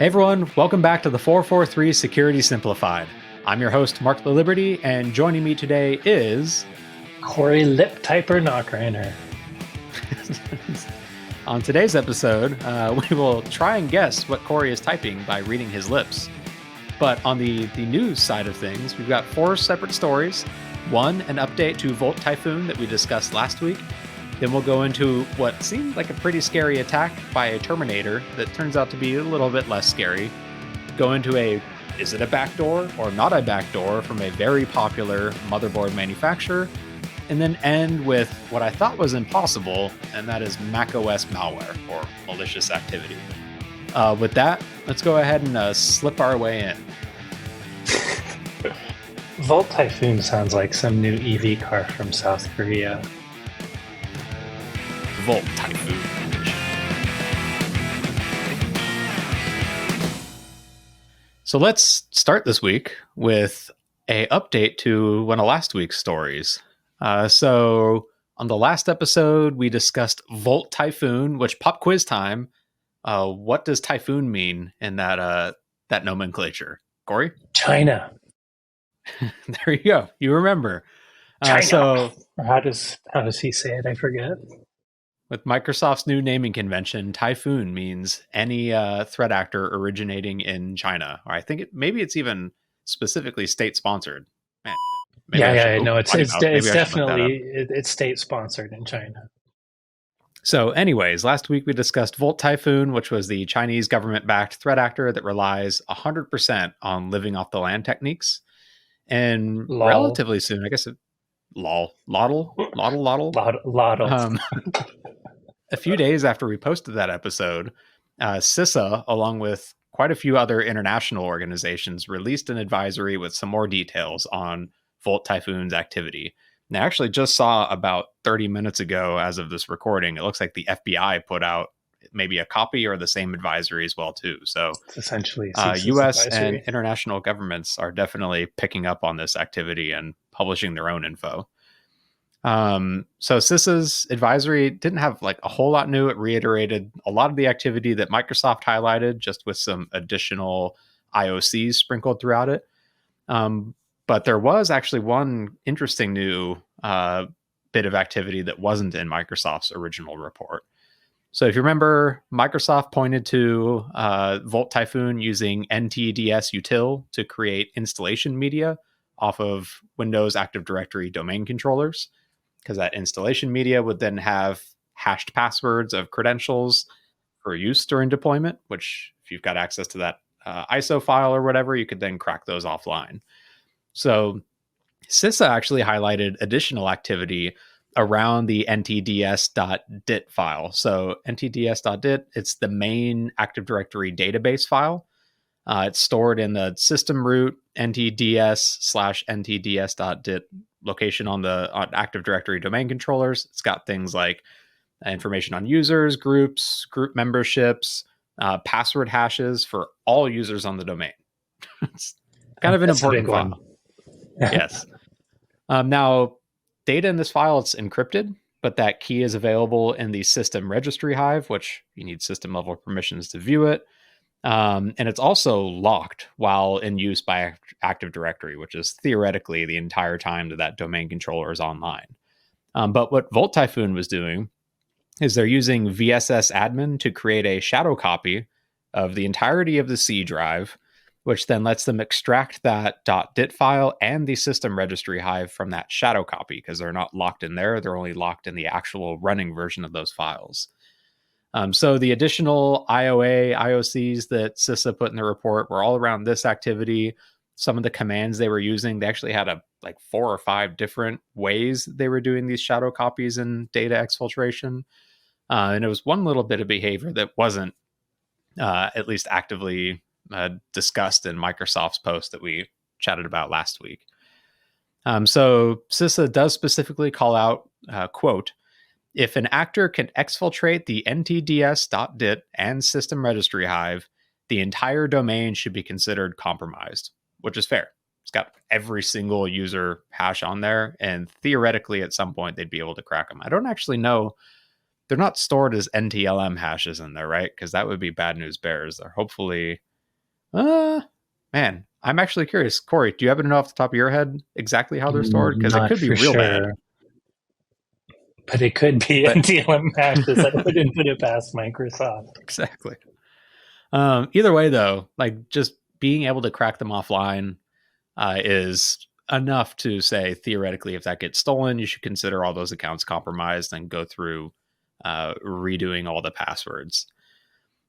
Hey everyone, welcome back to the 443 Security Simplified. I'm your host, Mark the Liberty, and joining me today is... Corey Lip Typer Knockrainer. On today's episode, we will try and guess what Corey is typing by reading his lips. But on the news side of things, we've got 4 separate stories. One, an update to Volt Typhoon that we discussed last week. Then we'll go into what seemed like a pretty scary attack by a Terminator that turns out to be a little bit less scary. Go into is it a backdoor or not a backdoor from a very popular motherboard manufacturer? And then end with what I thought was impossible, and that is macOS malware or malicious activity. With that, let's go ahead and slip our way in. Volt Typhoon sounds like some new EV car from South Korea. Volt Typhoon. So let's start this week with a update to one of last week's stories. So on the last episode, we discussed Volt Typhoon, which pop quiz time. What does typhoon mean in that nomenclature? Corey? China. There you go. You remember. China. So how does he say it? I forget. With Microsoft's new naming convention, Typhoon means any threat actor originating in China. Or I think maybe it's even specifically state sponsored. Man, it's definitely state sponsored in China. So anyways, last week we discussed Volt Typhoon, which was the Chinese government-backed threat actor that relies 100% on living off the land techniques. And relatively soon, I guess Lottle. A few days after we posted that episode, CISA, along with quite a few other international organizations, released an advisory with some more details on Volt Typhoon's activity. And I actually just saw about 30 minutes ago, as of this recording, it looks like the FBI put out maybe a copy or the same advisory as well, too. So it's essentially U.S. and international governments are definitely picking up on this activity and publishing their own info. So CISA's advisory didn't have like a whole lot new. It reiterated a lot of the activity that Microsoft highlighted, just with some additional IOCs sprinkled throughout it. But there was actually one interesting new bit of activity that wasn't in Microsoft's original report. So if you remember, Microsoft pointed to Volt Typhoon using NTDS util to create installation media off of Windows Active Directory domain controllers, because that installation media would then have hashed passwords of credentials for use during deployment, which if you've got access to that ISO file or whatever, you could then crack those offline. So CISA actually highlighted additional activity around the ntds.dit file. So ntds.dit, it's the main Active Directory database file. It's stored in the system root ntds/ntds.dit location on Active Directory domain controllers. It's got things like information on users, groups, group memberships, password hashes for all users on the domain. It's kind of an important file. Yes. Now, data in this file, it's encrypted, but that key is available in the system registry hive, which you need system level permissions to view it. And it's also locked while in use by Active Directory, which is theoretically the entire time that domain controller is online. But what Volt Typhoon was doing is they're using VSS admin to create a shadow copy of the entirety of the C drive, which then lets them extract that .dit file and the system registry hive from that shadow copy, because they're not locked in there. They're only locked in the actual running version of those files. So the additional IOCs that CISA put in the report were all around this activity. Some of the commands they were using, they actually had 4 or 5 different ways they were doing these shadow copies and data exfiltration. And it was one little bit of behavior that wasn't at least actively discussed in Microsoft's post that we chatted about last week. So CISA does specifically call out, quote, if an actor can exfiltrate the ntds.dit and system registry hive, the entire domain should be considered compromised, which is fair. It's got every single user hash on there, and theoretically at some point they'd be able to crack them. I don't actually know. They're not stored as NTLM hashes in there, right? Because that would be bad news bears. They're hopefully Uh, Man, I'm actually curious. Corey, do you happen to know off the top of your head exactly how they're stored? Because it Not could be for real bad. sure, but it could be But NTLM hashes. I wouldn't put it past Microsoft. exactly. Either way, though, like just being able to crack them offline is enough to say theoretically, if that gets stolen, you should consider all those accounts compromised and go through redoing all the passwords.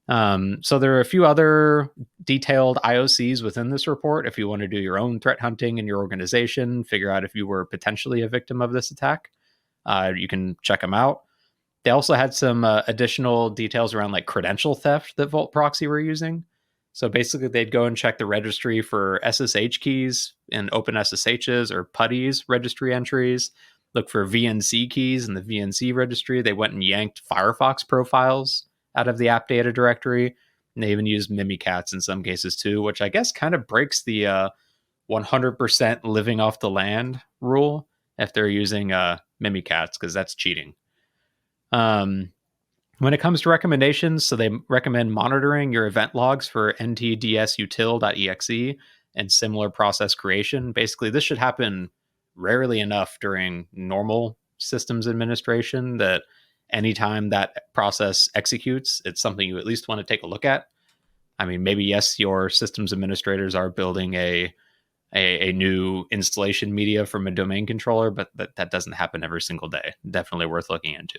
So there are a few other detailed IOCs within this report. If you want to do your own threat hunting in your organization, figure out if you were potentially a victim of this attack, you can check them out. They also had some additional details around like credential theft that Volt Proxy were using. So basically, they'd go and check the registry for SSH keys and open SSHs or putties registry entries, look for VNC keys in the VNC registry. They went and yanked Firefox profiles out of the app data directory. And they even used Mimikatz in some cases too, which I guess kind of breaks the 100% living off the land rule if they're using Mimikatz, because that's cheating. Um, when it comes to recommendations, so they recommend monitoring your event logs for ntdsutil.exe and similar process creation. Basically, this should happen rarely enough during normal systems administration that anytime that process executes, it's something you at least want to take a look at. I mean, maybe yes, your systems administrators are building a new installation media from a domain controller, but that doesn't happen every single day. Definitely worth looking into.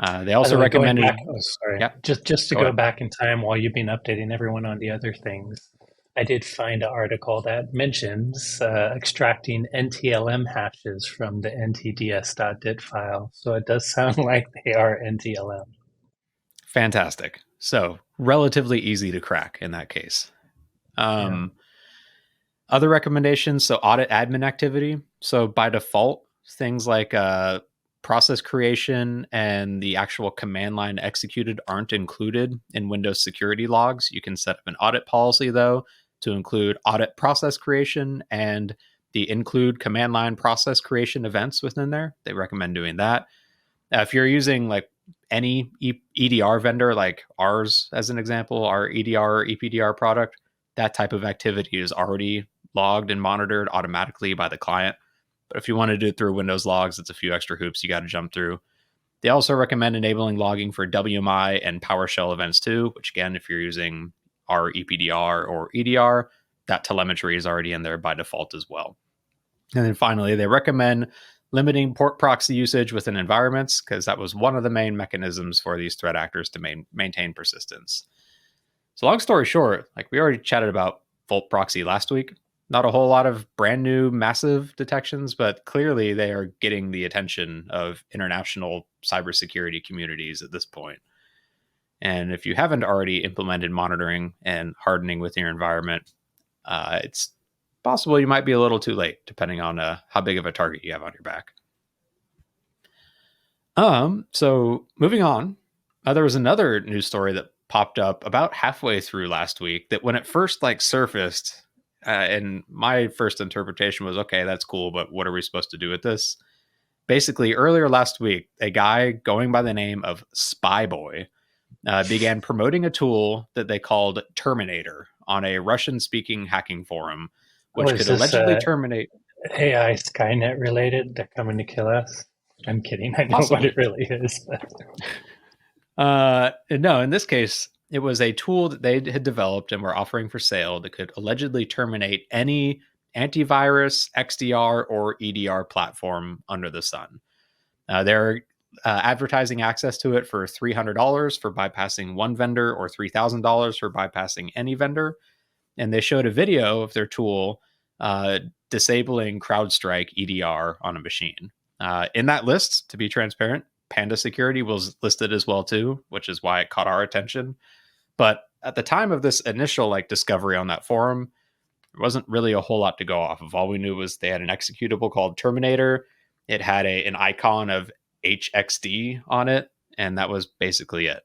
They By the also way, going back, recommended, oh, sorry, yeah, just to go go ahead. back in time while you've been updating everyone on the other things, I did find an article that mentions extracting NTLM hashes from the ntds.dit file. So it does sound like they are NTLM. Fantastic. So relatively easy to crack in that case. Yeah. Um, Other recommendations, so audit admin activity. So by default, things like process creation and the actual command line executed aren't included in Windows security logs. You can set up an audit policy, though, to include audit process creation and the include command line process creation events within there. They recommend doing that. If you're using like any EDR vendor, like ours as an example, our EDR or EPDR product, that type of activity is already logged and monitored automatically by the client. But if you want to do it through Windows logs, it's a few extra hoops you got to jump through. They also recommend enabling logging for WMI and PowerShell events too, which again, if you're using our EPDR or EDR, that telemetry is already in there by default as well. And then finally, they recommend limiting port proxy usage within environments because that was one of the main mechanisms for these threat actors to maintain persistence. So, long story short, like we already chatted about Volt proxy last week. Not a whole lot of brand new massive detections, but clearly they are getting the attention of international cybersecurity communities at this point. And if you haven't already implemented monitoring and hardening within your environment, it's possible you might be a little too late, depending on how big of a target you have on your back. So moving on, there was another news story that popped up about halfway through last week that when it first like surfaced, and my first interpretation was, okay, that's cool, but what are we supposed to do with this? Basically, earlier last week, a guy going by the name of Spyboy began promoting a tool that they called Terminator on a Russian-speaking hacking forum, Oh, which is could this allegedly terminate. AI Skynet related? They're coming to kill us? I'm kidding. I know what Possibly. it really is. But No, in this case, it was a tool that they had developed and were offering for sale that could allegedly terminate any antivirus, XDR, or EDR platform under the sun. They're advertising access to it for $300 for bypassing one vendor or $3,000 for bypassing any vendor. And they showed a video of their tool disabling CrowdStrike EDR on a machine. In that list, to be transparent, Panda Security was listed as well too, which is why it caught our attention. But at the time of this initial like discovery on that forum, there wasn't really a whole lot to go off of. All we knew was they had an executable called Terminator. It had an icon of HXD on it, and that was basically it.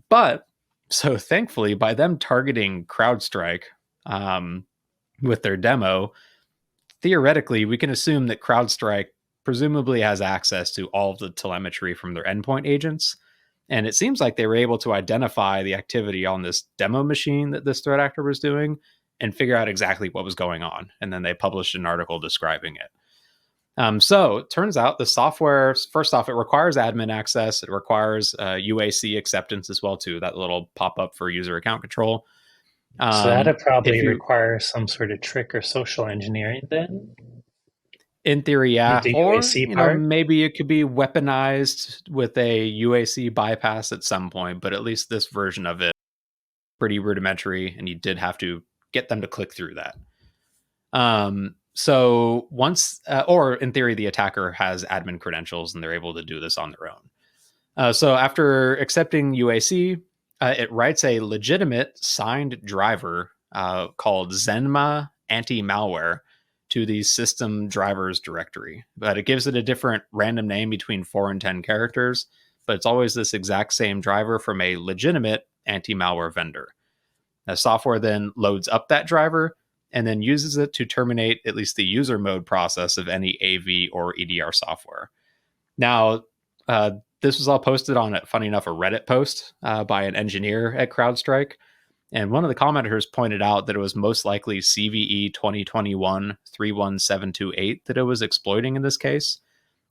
But so thankfully, by them targeting CrowdStrike um, with their demo, theoretically, we can assume that CrowdStrike presumably has access to all of the telemetry from their endpoint agents. And it seems like they were able to identify the activity on this demo machine that this threat actor was doing and figure out exactly what was going on. And then they published an article describing it. So it turns out the software, first off, it requires admin access. It requires UAC acceptance as well, too, that little pop-up for user account control. So that'd If probably you, require some sort of trick or social engineering then, in theory, yeah, the or, UAC part. maybe it could be weaponized with a UAC bypass at some point, but at least this version of it, pretty rudimentary, and you did have to get them to click through that. So once, or in theory, the attacker has admin credentials and they're able to do this on their own. So after accepting UAC, it writes a legitimate signed driver called Zenma anti-malware to the system drivers directory. But it gives it a different random name between 4 and 10 characters, but it's always this exact same driver from a legitimate anti-malware vendor. The software then loads up that driver and then uses it to terminate at least the user mode process of any AV or EDR software. Now, this was all posted on, funny enough, a Reddit post by an engineer at CrowdStrike. And one of the commenters pointed out that it was most likely CVE 2021 31728 that it was exploiting in this case,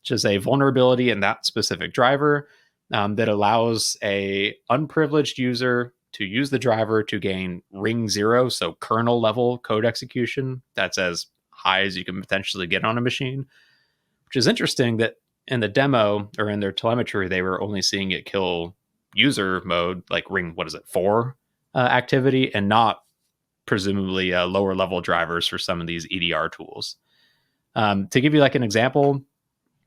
which is a vulnerability in that specific driver that allows a unprivileged user to use the driver to gain ring 0, so kernel level code execution. That's as high as you can potentially get on a machine, which is interesting that in the demo or in their telemetry, they were only seeing it kill user mode, like ring, 4 activity, and not presumably lower level drivers for some of these EDR tools. To give you like an example,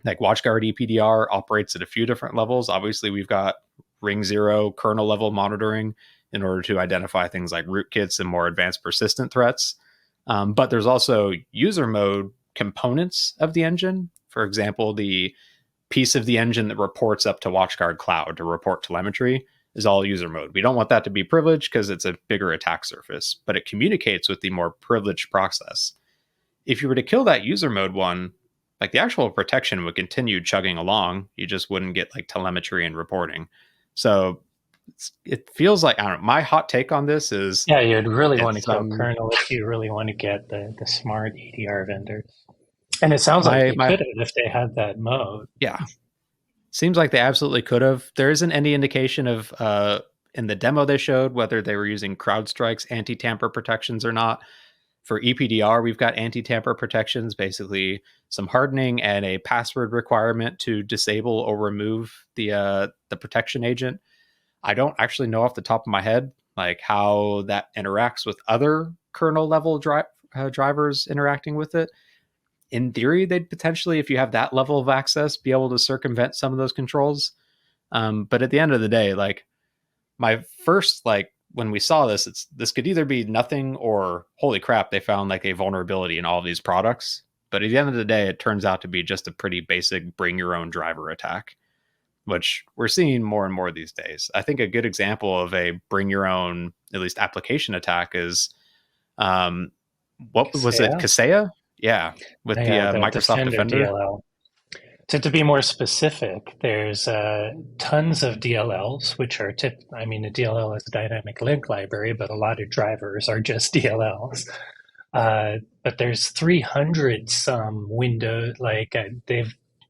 like WatchGuard EPDR operates at a few different levels. Obviously, we've got ring 0 kernel level monitoring in order to identify things like rootkits and more advanced persistent threats. But there's also user mode components of the engine. For example, the piece of the engine that reports up to WatchGuard Cloud to report telemetry is all user mode. We don't want that to be privileged because it's a bigger attack surface, but it communicates with the more privileged process. If you were to kill that user mode one, like the actual protection would continue chugging along. You just wouldn't get like telemetry and reporting. So it feels like, I don't know, my hot take on this is Yeah, you'd really want to it's kill kernel if you really want to get the smart EDR vendors. And it sounds like they my could have if they had that mode. yeah, seems like they absolutely could have. There isn't any indication of in the demo they showed whether they were using CrowdStrike's anti-tamper protections or not. For EPDR, we've got anti-tamper protections, basically some hardening and a password requirement to disable or remove the protection agent. I don't actually know off the top of my head like how that interacts with other kernel level drivers interacting with it. In theory, they'd potentially, if you have that level of access, be able to circumvent some of those controls. But at the end of the day, like my first, like when we saw this, this could either be nothing or holy crap, they found like a vulnerability in all of these products. But at the end of the day, it turns out to be just a pretty basic bring your own driver attack, which we're seeing more and more these days. I think a good example of a bring your own, at least application attack is, what was it? Kaseya? Kaseya? Yeah, with the Yeah, the Microsoft Defender Defender. DLL. To be more specific, there's tons of DLLs, which are I mean, a DLL is a dynamic link library, but a lot of drivers are just DLLs. But there's 300 some windows, like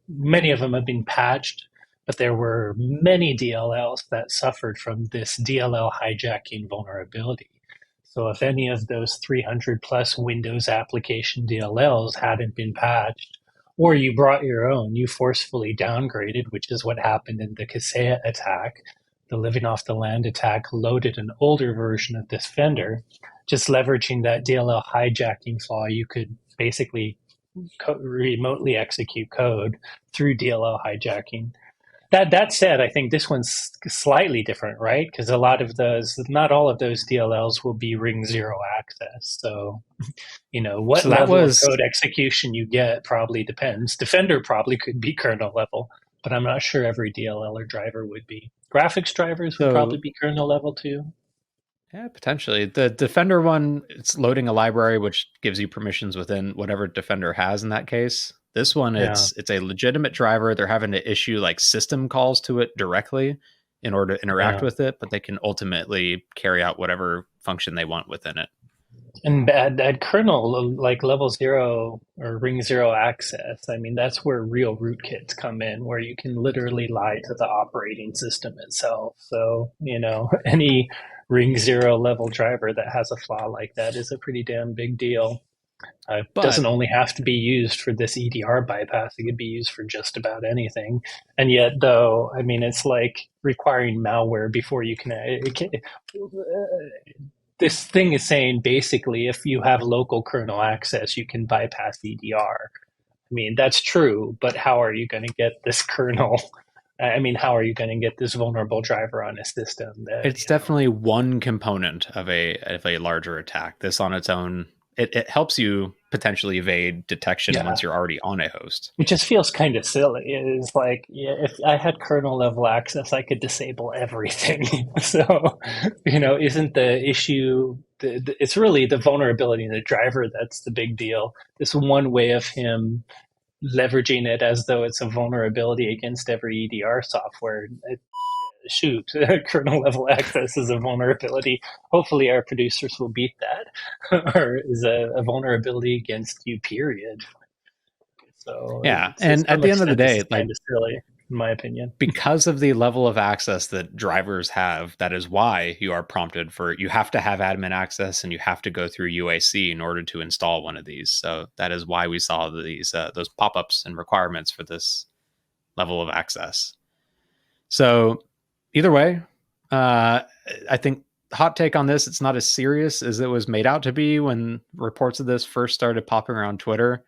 many of them have been patched, but there were many DLLs that suffered from this DLL hijacking vulnerability. So if any of those 300 plus Windows application DLLs hadn't been patched, or you brought your own, you forcefully downgraded, which is what happened in the Kaseya attack. The living off the land attack loaded an older version of Defender. Just leveraging that DLL hijacking flaw, you could basically remotely execute code through DLL hijacking. That said, I think this one's slightly different, right? Because a lot of those, not all of those DLLs will be ring 0 access. So, what So that level of was code execution you get probably depends. Defender probably could be kernel level, but I'm not sure every DLL or driver would be. Graphics drivers would probably so be kernel level too. yeah, potentially. The Defender one, it's loading a library which gives you permissions within whatever Defender has in that case. This one, Yeah. it's a legitimate driver. They're having to issue like system calls to it directly in order to interact Yeah. with it, but they can ultimately carry out whatever function they want within it. And at kernel, like level zero or ring zero access, I mean, that's where real rootkits come in, where you can literally lie to the operating system itself. So, any ring zero level driver that has a flaw like that is a pretty damn big deal. It doesn't But only have to be used for this EDR bypass, it could be used for just about anything. And yet, though, I mean, it's like requiring malware before you can. This thing is saying basically if you have local kernel access, you can bypass EDR. I mean, that's true, but how are you going to get this kernel? I mean, how are you going to get this vulnerable driver on a system that, it's definitely one component of a larger attack. This on its own, it helps you potentially evade detection yeah, once you're already on a host. it just feels kind of silly. It is like, yeah, if I had kernel level access, I could disable everything. So, isn't the issue, it's really the vulnerability in the driver that's the big deal. This one way of him leveraging it as though it's a vulnerability against every EDR software. Shoot, kernel level access is a vulnerability. Hopefully, our producers will beat that, or is a vulnerability against you, period. So, Yeah, to and at some the end of the extent, this day, is kind of silly, in my opinion. because of the level of access that drivers have, that is why you are prompted for, you have to have admin access and you have to go through UAC in order to install one of these. So that is why we saw these those pop-ups and requirements for this level of access. So either way, uh, I think hot take on this, it's not as serious as it was made out to be when reports of this first started popping around Twitter.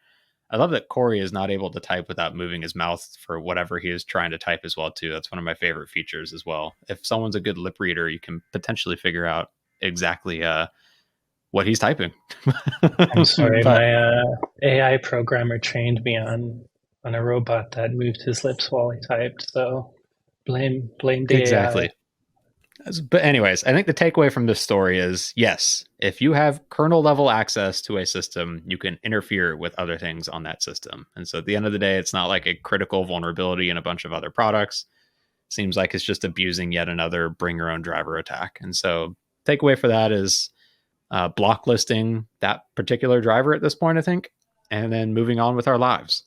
I love that Corey is not able to type without moving his mouth for whatever he is trying to type as well too. That's one of my favorite features as well. If someone's a good lip reader, you can potentially figure out exactly what he's typing. I'm sorry, But my AI programmer trained me on a robot that moved his lips while he typed. So blame the AI. exactly. But anyways, I think the takeaway from this story is yes, if you have kernel level access to a system, you can interfere with other things on that system. And so at the end of the day, it's not like a critical vulnerability in a bunch of other products. Seems like it's just abusing yet another bring your own driver attack. And so takeaway for that is blocklisting that particular driver at this point, I think, and then moving on with our lives.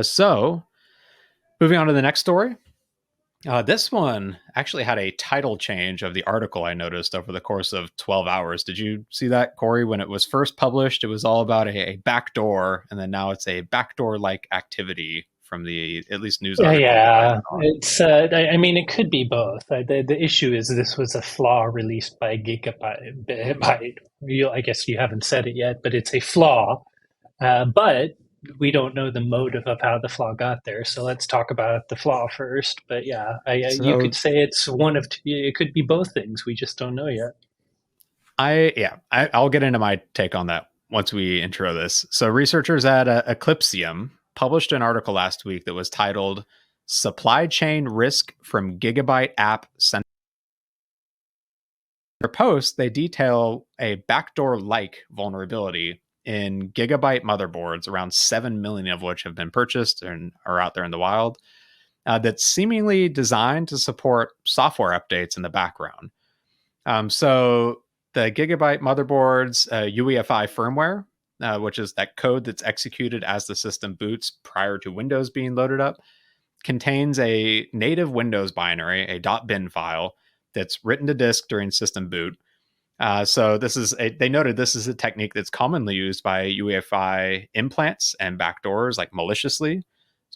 So moving on to the next story. This one actually had a title change of the article I noticed over the course of 12 hours. Did you see that, Corey? When it was first published, it was all about a backdoor, and then now it's a backdoor-like activity from the at least news Yeah, article that I yeah. saw. It's. I mean, it could be both. The issue is this was a flaw released by Gigabyte. I guess you haven't said it yet, but it's a flaw. But we don't know the motive of how the flaw got there. So let's talk about the flaw first. But yeah, you So could say it's one of two. It could be both things. We just don't know yet. I'll get into my take on that once we intro this. So researchers at Eclipsium published an article last week that was titled "Supply Chain Risk from Gigabyte App Center." Their post, they detail a backdoor-like vulnerability in Gigabyte motherboards, around 7 million of which have been purchased and are out there in the wild, that's seemingly designed to support software updates in the background. So the Gigabyte motherboards UEFI firmware, which is that code that's executed as the system boots prior to Windows being loaded up, contains a native Windows binary, a .bin file that's written to disk during system boot. So they noted this is a technique that's commonly used by UEFI implants and backdoors, like maliciously,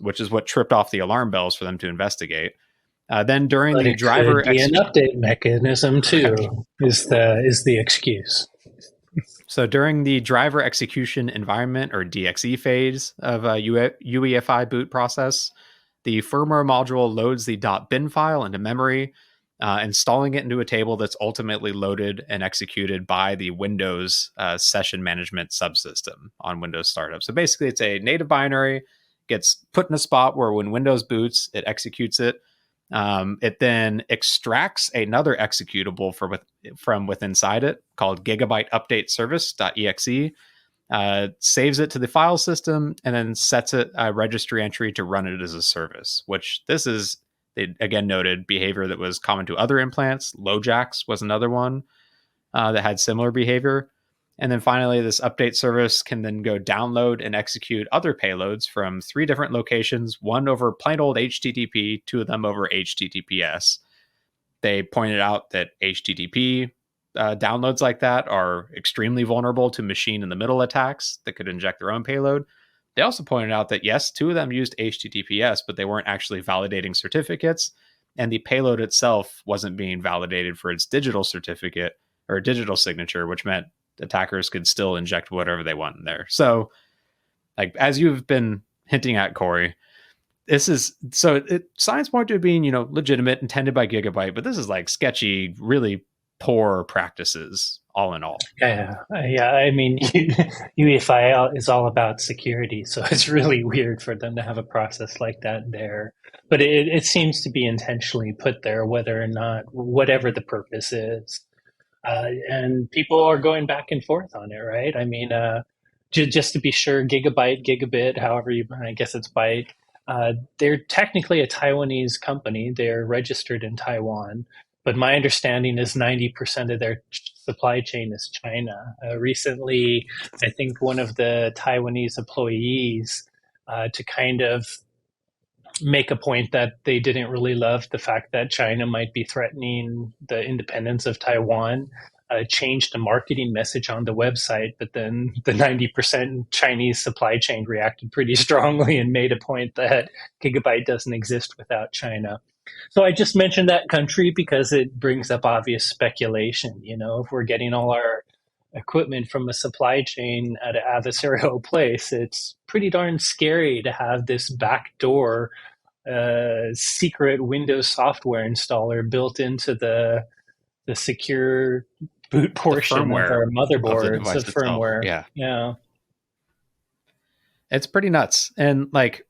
which is what tripped off the alarm bells for them to investigate. Then during But the it could driver be an update mechanism too. right. Is the excuse? So during the driver execution environment or DXE phase of a UEFI boot process, the firmware module loads the .bin file into memory, installing it into a table that's ultimately loaded and executed by the Windows session management subsystem on Windows startup. So basically, it's a native binary, gets put in a spot where when Windows boots, it executes it. It then extracts another executable from within inside it called Gigabyte Update Service.exe, saves it to the file system, and then sets it a registry entry to run it as a service, which this is They again noted behavior that was common to other implants. LoJack's was another one that had similar behavior. And then finally, this update service can then go download and execute other payloads from 3 different locations, one over plain old HTTP, 2 of them over HTTPS. They pointed out that HTTP downloads like that are extremely vulnerable to machine in the middle attacks that could inject their own payload. They also pointed out that yes, 2 of them used HTTPS, but they weren't actually validating certificates, and the payload itself wasn't being validated for its digital certificate or digital signature, which meant attackers could still inject whatever they want in there. So, like as you've been hinting at, Corey, this is so signs point to it being legitimate, intended by Gigabyte, but this is like sketchy, really poor practices all in all. Yeah. I mean, UEFI is all about security, so it's really weird for them to have a process like that there. But it seems to be intentionally put there, whether or not, whatever the purpose is. And people are going back and forth on it, right? I mean, just to be sure, Gigabyte, Gigabit, however you, I guess it's byte, they're technically a Taiwanese company. They're registered in Taiwan, but my understanding is 90% of their supply chain is China. Recently, I think one of the Taiwanese employees, to kind of make a point that they didn't really love the fact that China might be threatening the independence of Taiwan, changed the marketing message on the website, but then the 90% Chinese supply chain reacted pretty strongly and made a point that Gigabyte doesn't exist without China. So I just mentioned that country because it brings up obvious speculation. You know, if we're getting all our equipment from a supply chain at an adversarial place, it's pretty darn scary to have this backdoor secret Windows software installer built into the secure boot The portion of firmware our of the motherboards device of itself, firmware. yeah, Yeah, it's pretty nuts. And like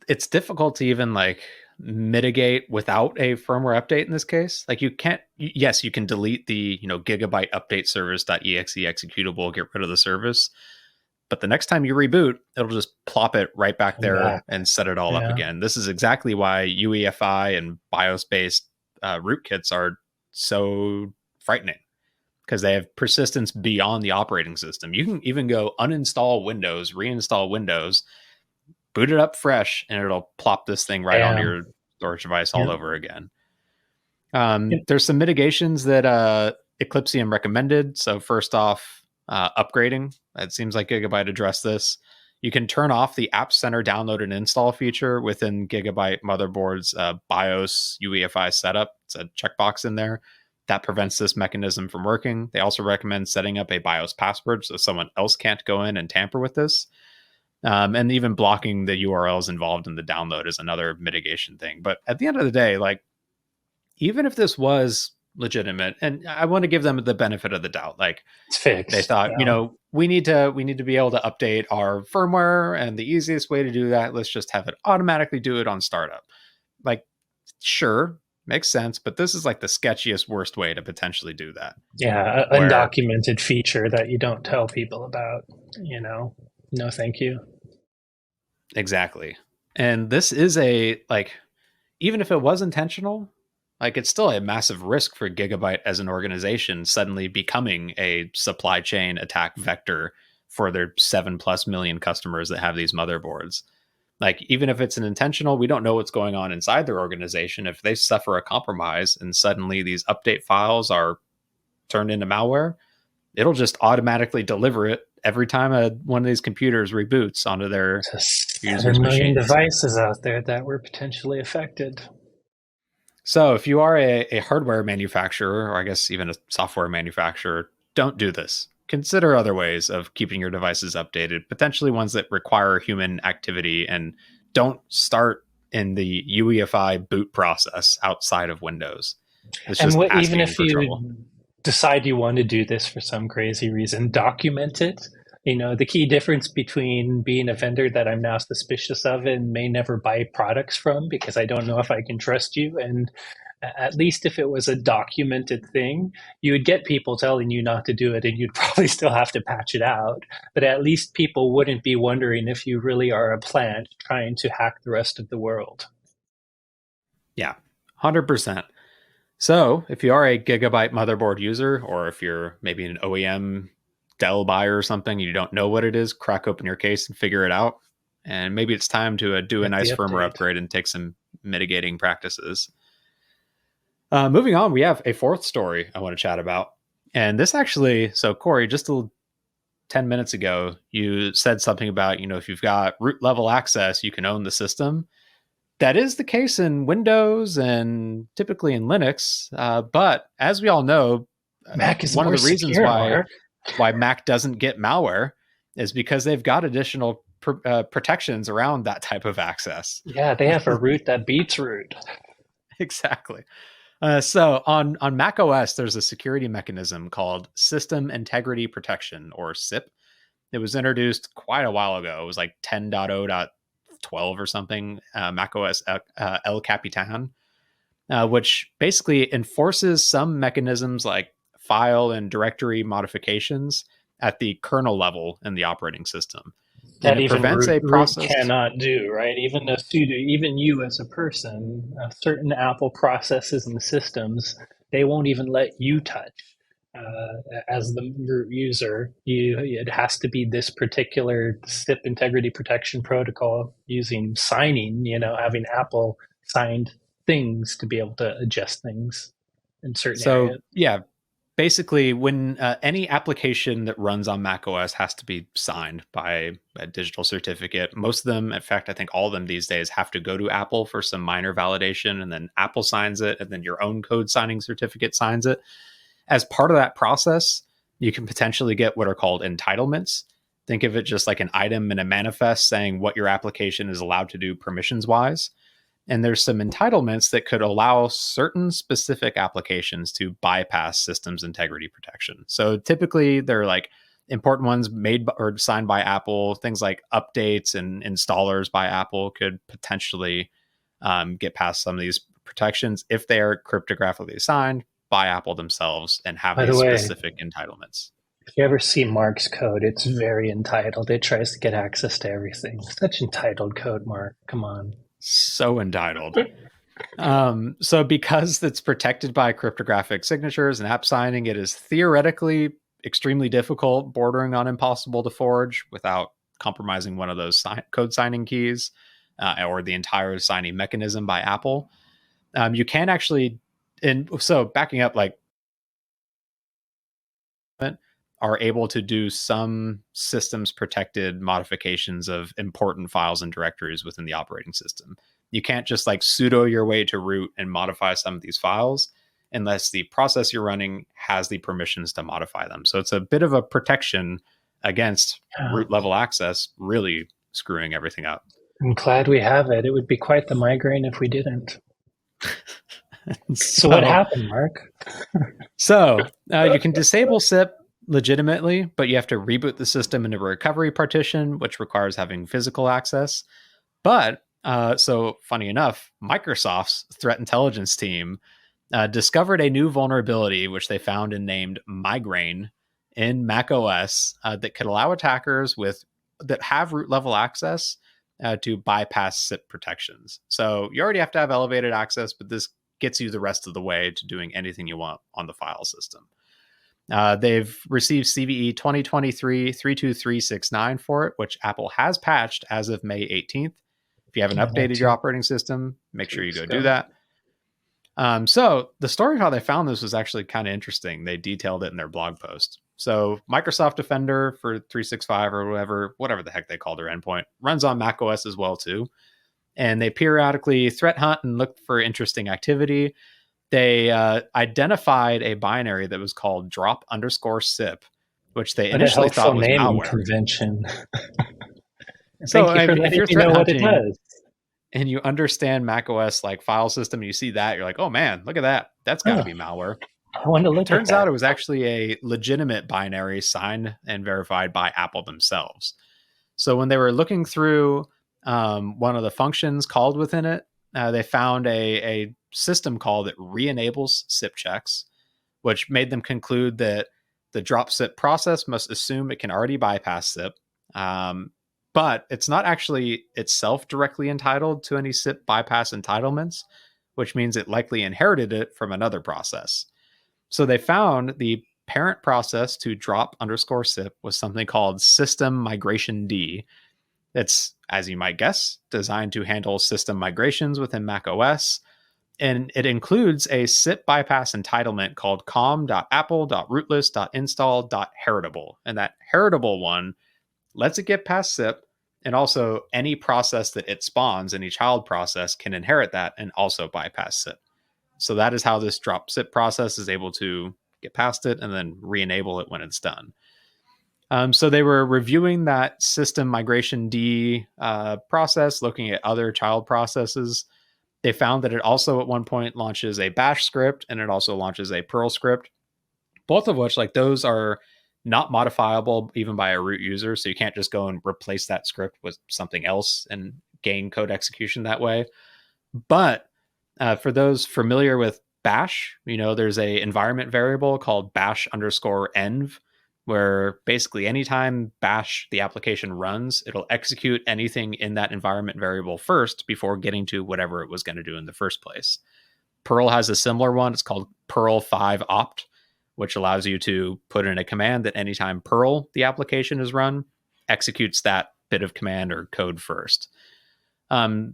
it's difficult to even like mitigate without a firmware update in this case. Like you can't, yes, you can delete the gigabyte update service.exe executable, get rid of the service, but the next time you reboot, it'll just plop it right back come there back. and set it all up Yeah. again. This is exactly why UEFI and BIOS based rootkits are so frightening, because they have persistence beyond the operating system. You can even go uninstall Windows, reinstall Windows, boot it up fresh, and it'll plop this thing right onto Damn. your storage device all Yeah. over again. Yeah. There's some mitigations that Eclipsium recommended. So first off, upgrading. It seems like Gigabyte addressed this. You can turn off the App Center download and install feature within Gigabyte motherboard's BIOS UEFI setup. It's a checkbox in there that prevents this mechanism from working. They also recommend setting up a BIOS password so someone else can't go in and tamper with this. And even blocking the URLs involved in the download is another mitigation thing. But at the end of the day, like, even if this was legitimate, and I want to give them the benefit of the doubt, like It's they fixed. thought, Yeah. we need to be able to update our firmware, and the easiest way to do that, let's just have it automatically do it on startup. Like, sure, makes sense, but this is like the sketchiest, worst way to potentially do that. Yeah. Where Undocumented feature that you don't tell people about, you know. No, thank you. exactly, and this is a like, even if it was intentional, like it's still a massive risk for Gigabyte as an organization suddenly becoming a supply chain attack vector for their 7+ million customers that have these motherboards. Like, even if it's an intentional, we don't know what's going on inside their organization. If they suffer a compromise and suddenly these update files are turned into malware, it'll just automatically deliver it every time one of these computers reboots onto their So users' 7 million machines. devices out there that were potentially affected. So if you are a hardware manufacturer, or I guess even a software manufacturer, don't do this. Consider other ways of keeping your devices updated, potentially ones that require human activity, and don't start in the UEFI boot process outside of Windows. It's And just even asking if for trouble. you decide you want to do this for some crazy reason, document it. You know, the key difference between being a vendor that I'm now suspicious of and may never buy products from because I don't know if I can trust you, and at least if it was a documented thing, you would get people telling you not to do it and you'd probably still have to patch it out. But at least people wouldn't be wondering if you really are a plant trying to hack the rest of the world. Yeah, 100%. So if you are a Gigabyte motherboard user, or if you're maybe an OEM Dell buyer or something, you don't know what it is, crack open your case and figure it out. And maybe it's time to do a Get the nice firmware update. upgrade and take some mitigating practices. Moving on, we have a fourth story I want to chat about. And this actually, so Corey, just 10 minutes ago, you said something about, if you've got root level access, you can own the system. That is the case in Windows and typically in Linux. But as we all know, Mac is one of more the reasons secure, Mark. why Mac doesn't get malware is because they've got additional protections around that type of access. Yeah, they have a root that beats root. Exactly. So on Mac OS, there's a security mechanism called System Integrity Protection, or SIP. It was introduced quite a while ago. It was like 10.0.12 or something, Mac OS El Capitan, which basically enforces some mechanisms like file and directory modifications at the kernel level in the operating system. And That it even prevents a root process. cannot do, right? Even a sudo, even you as a person, certain Apple processes and systems, they won't even let you touch. As the root user, it has to be this particular SIP integrity protection protocol using signing, having Apple signed things to be able to adjust things in certain So areas. yeah, basically when any application that runs on macOS has to be signed by a digital certificate. Most of them, in fact, I think all of them these days have to go to Apple for some minor validation, and then Apple signs it, and then your own code signing certificate signs it. As part of that process, you can potentially get what are called entitlements. Think of it just like an item in a manifest saying what your application is allowed to do permissions wise. And there's some entitlements that could allow certain specific applications to bypass systems integrity protection. So typically they're like important ones made or signed by Apple. Things like updates and installers by Apple could potentially get past some of these protections if they are cryptographically signed by Apple themselves and have By the these way, specific entitlements. if you ever see Mark's code, it's very entitled. It tries to get access to everything. Such entitled code, Mark. Come on. So entitled. So because it's protected by cryptographic signatures and app signing, it is theoretically extremely difficult, bordering on impossible to forge without compromising one of those code signing keys or the entire signing mechanism by Apple. You can actually, and so backing up, like are able to do some systems protected modifications of important files and directories within the operating system. You can't just like sudo your way to root and modify some of these files unless the process you're running has the permissions to modify them. So it's a bit of a protection against Yeah. root level access really screwing everything up. I'm glad we have it. It would be quite the migraine if we didn't. So what so happened, Mark? So you can disable SIP legitimately, but you have to reboot the system into a recovery partition, which requires having physical access. But so funny enough, Microsoft's threat intelligence team discovered a new vulnerability, which they found and named Migraine in macOS that could allow attackers that have root level access to bypass SIP protections. So you already have to have elevated access, but this gets you the rest of the way to doing anything you want on the file system. They've received CVE 2023-32369 for it, which Apple has patched as of May 18th. If you haven't Yeah, like updated your operating system, make 2 sure you weeks go do ago. that. So the story of how they found this was actually kind of interesting. They detailed it in their blog post. So Microsoft Defender for 365 or whatever the heck they call their endpoint, runs on macOS as well too. And they periodically threat hunt and look for interesting activity. They identified a binary that was called drop_SIP, which they What a initially helpful thought was naming malware. convention. So Thank you I for mean, if letting you're me threat know what it hunting does. and you understand macOS like file system, and you see that, you're like, oh man, look at that. That's got to Huh, be malware. I want to look at Turns out that. it was actually a legitimate binary signed and verified by Apple themselves. So when they were looking through one of the functions called within it, they found a system call that re-enables SIP checks, which made them conclude that the drop SIP process must assume it can already bypass SIP. But it's not actually itself directly entitled to any SIP bypass entitlements. which means it likely inherited it from another process. So they found the parent process to drop underscore SIP was something called System Migration D. It's, as you might guess, designed to handle system migrations within macOS, and it includes a SIP bypass entitlement called com.apple.rootless.install.heritable. And that heritable one lets it get past SIP, and also any process that it spawns, any child process, can inherit that and also bypass SIP. So that is how this drop SIP process is able to get past it and then re-enable it when it's done. So they were reviewing that system migration D process, looking at other child processes. They found that it also at one point launches a bash script and it also launches a Perl script, both of which, like, those are not modifiable even by a root user. So you can't just go and replace that script with something else and gain code execution that way. But for those familiar with bash, there's a environment variable called bash underscore env, where basically anytime bash the application runs, it'll execute anything in that environment variable first before getting to whatever it was going to do in the first place. Perl has a similar one. It's called Perl 5 opt, which allows you to put in a command that anytime Perl, the application, is run, executes that bit of command or code first.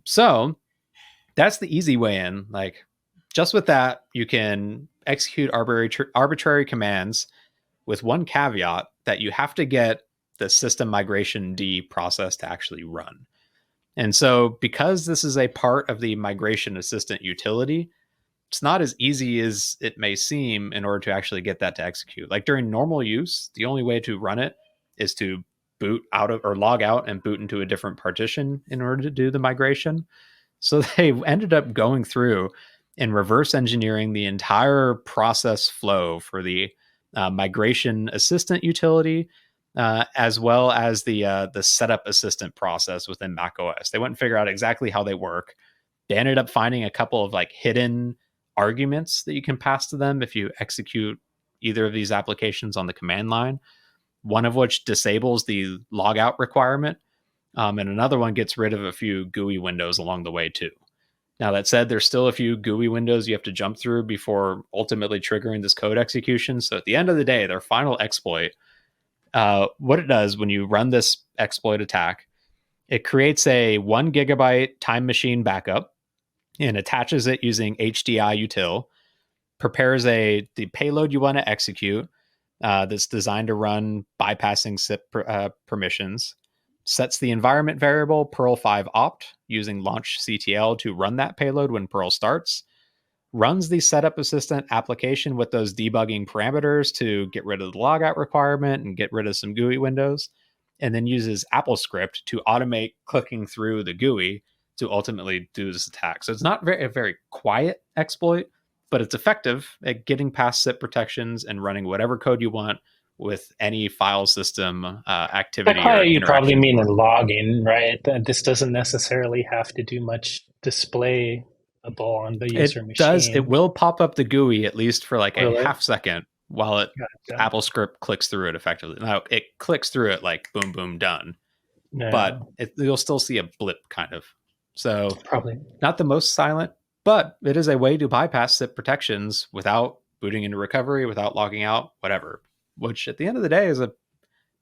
So that's the easy way in. Like, just with that, you can execute arbitrary commands with one caveat, that you have to get the system migration D process to actually run. And so because this is a part of the migration assistant utility, it's not as easy as it may seem in order to actually get that to execute. Like, during normal use, the only way to run it is to boot out of or log out and boot into a different partition in order to do the migration. So they ended up going through and reverse engineering the entire process flow for the migration assistant utility, as well as the setup assistant process within macOS. They went and figured out exactly how they work. They ended up finding a couple of like hidden arguments that you can pass to them if you execute either of these applications on the command line. One of which disables the logout requirement, and another one gets rid of a few GUI windows along the way too. Now, that said, there's still a few GUI windows you have to jump through before ultimately triggering this code execution. So at the end of the day, their final exploit, what it does when you run this exploit attack, it creates a 1 gigabyte time machine backup and attaches it using HDI util, prepares the payload you want to execute that's designed to run bypassing SIP permissions, sets the environment variable Perl 5 opt using launch CTL to run that payload when Perl starts, runs the setup assistant application with those debugging parameters to get rid of the logout requirement and get rid of some GUI windows, and then uses AppleScript to automate clicking through the GUI to ultimately do this attack. So it's not a very quiet exploit, but it's effective at getting past SIP protections and running whatever code you want with any file system By activity or quiet, you probably interaction. mean in logging, right? This doesn't necessarily have to do much displayable on the user It does. It machine. will pop up the GUI at least for like a Will it? half second while it Gotcha. AppleScript clicks through it effectively. Now it clicks through it like boom, boom, done, but No, you'll still see a blip kind of. So probably. not the most silent, but it is a way to bypass SIP protections without booting into recovery, without logging out, whatever. Which at the end of the day is a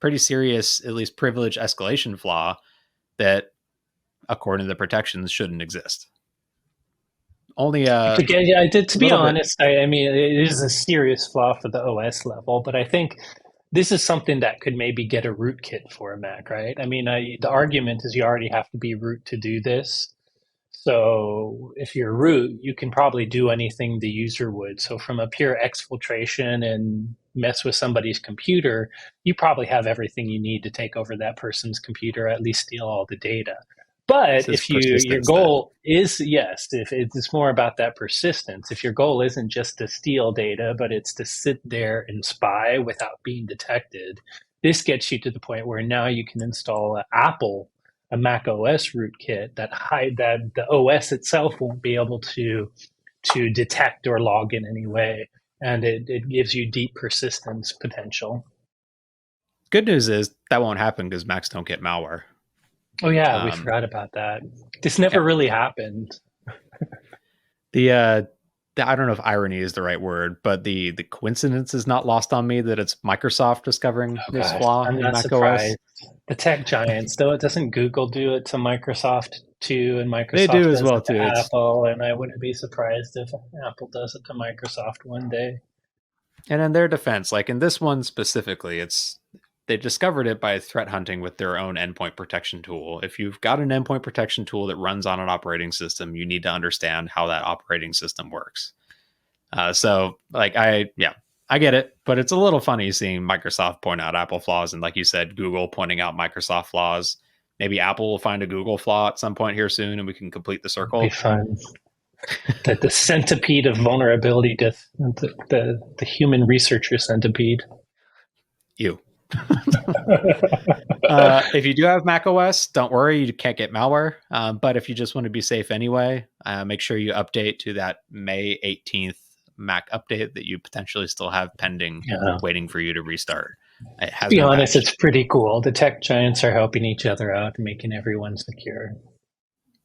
pretty serious, at least privilege escalation flaw that, according to the protections, shouldn't exist. Only a Again, yeah, I did. To be little bit. honest, I mean, it is a serious flaw for the OS level, but I think this is something that could maybe get a rootkit for a Mac, right? I mean, the argument is you already have to be root to do this. So if you're root, you can probably do anything the user would. So from a pure exfiltration and mess with somebody's computer, you probably have everything you need to take over that person's computer, at least steal all the data. But This is if your persistence then. goal is, yes, if it's more about that persistence, if your goal isn't just to steal data, but it's to sit there and spy without being detected, this gets you to the point where now you can install a Mac OS rootkit that the OS itself won't be able to detect or log in any way, and it gives you deep persistence potential. Good news is that won't happen because Macs don't get malware. Oh yeah, we Um, forgot about that. This never yeah, really happened. I don't know if irony is the right word, but the coincidence is not lost on me that it's Microsoft discovering Oh this gosh, flaw I'm in not macOS. surprised. The tech giants, though, it doesn't Google do it to Microsoft too, and They Microsoft do as does well it too. to It's Apple, and I wouldn't be surprised if Apple does it to Microsoft one day. And in their defense, like in this one specifically, it's they discovered it by threat hunting with their own endpoint protection tool. If you've got an endpoint protection tool that runs on an operating system, you need to understand how that operating system works. I get it, but it's a little funny seeing Microsoft point out Apple flaws, and like you said, Google pointing out Microsoft flaws. Maybe Apple will find a Google flaw at some point here soon, and we can complete the It'd be circle. fun. The centipede of vulnerability, the human researcher centipede. You. If you do have Mac OS, don't worry, you can't get malware. But if you just want to be safe anyway, make sure you update to that May 18th Mac update that you potentially still have pending, Yeah. waiting for you to restart. It To has be been honest, patched. it's pretty cool. The tech giants are helping each other out and making everyone secure.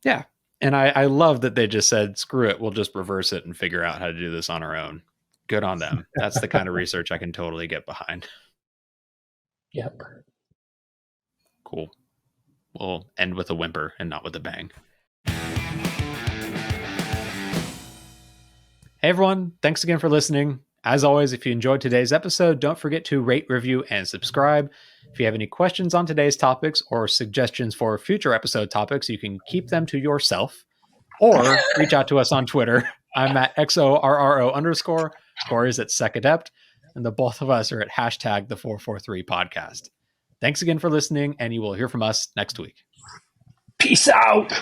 Yeah. And I love that they just said, screw it, we'll just reverse it and figure out how to do this on our own. Good on them. That's the kind of research I can totally get behind. Yep. Cool. We'll end with a whimper and not with a bang. Hey everyone, thanks again for listening. As always, if you enjoyed today's episode, don't forget to rate, review, and subscribe. If you have any questions on today's topics or suggestions for future episode topics, you can keep them to yourself or reach out to us on Twitter. I'm at XORRO_. Corey's at SecAdept, and the both of us are at hashtag the 443 podcast. Thanks again for listening, and you will hear from us next week. Peace out.